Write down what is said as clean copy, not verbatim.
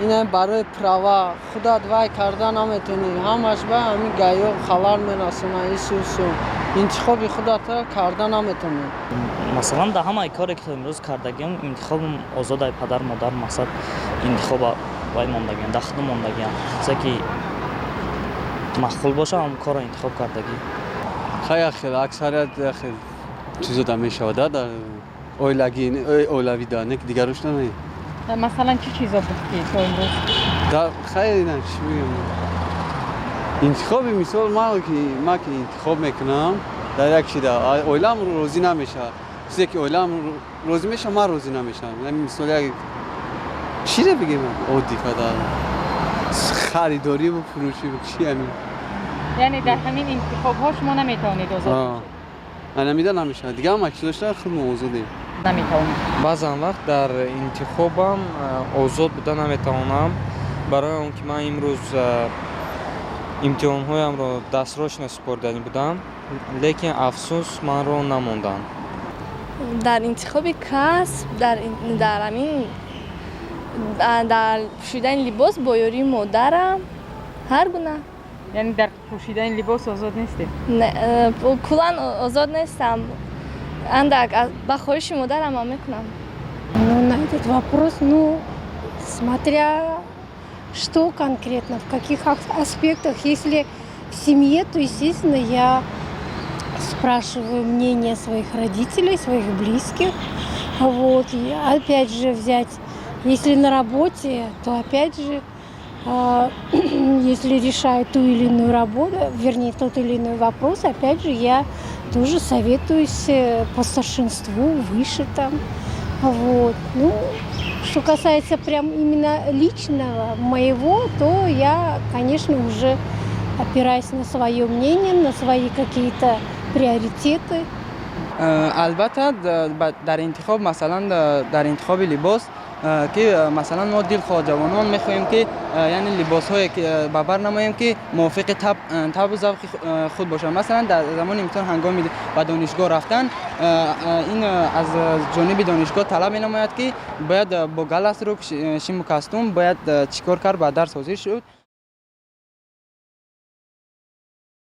اینه برای پراوا خودت وای کردن نمیتونی، همش به همین گایو خلال میرسونه. ایسوسو انتخاب خودت را کردن نمیتونی. مثلا در همه کاری که امروز کردگیم انتخاب آزاد پدر مادر مقصد انتخاب وای ماندگیم در خود ماندگیم چه مخول باشه هم کار انتخاب کردگی. خیلی اکثریت خیلی چیزا در میشوده در اولوی دارن که دیگر روش نمیه. مثلا چی چیزا بود که تو امروز؟ در خیلی نه چی بگم. انتخاب مثال ما که انتخاب میکنم در یک چیز اولم روزی نمیشه. چیزی که اولم روزی میشه ما روزی نمیشم. مثال یک چی رو بگیم عادی کردن خریداری و فروشی و چی همین. یعنی در همین انتخاب ها شما نمیتونید آزاد باشید؟ من نمیدونم نمیشه. دیگه هم اکچوالش در خود موضوعی. نمیتونید. بعضا وقت در انتخابم آزاد بودن نمیتونم برای اون که من امروز امتحانهایم رو دستروش نسپردنی بودم لیکن افسوس من رو نموندن. در انتخاب کسب در همین در پوشیدن لباس با یاری مادرم هر گونه. یعنی در پوشیدن لباس آزاد نیستی؟ نه کلا آزاد نیستم. اندک با خواهش مادرم هم میکنم. Ну, на этот вопрос, смотря что конкретно, в каких аспектах. Если в семье, то, естественно, я спрашиваю мнение своих родителей, своих близких. Вот. И опять же взять, если на работе, то опять же, если решаю ту или иную работу, вернее, тот или иной вопрос, опять же, я тоже советуюсь по старшинству, выше там. Вот. Что касается прям именно личного моего, то я, конечно, уже опираюсь на свое мнение, на свои какие-то приоритеты. البته در انتخاب مثلا در انتخاب لباس که مثلا ما دلخواه جوانان میخواهیم که یعنی لباس هایی که ببر نماییم که موافق طبع و ذوق خود باشن. مثلا در زمان امتحان هنگام به دانشگاه رفتن این از جانب دانشگاه طلب نماید که باید با گلس رو شیم کاستوم باید چیکار کرد به درس حاضر شد.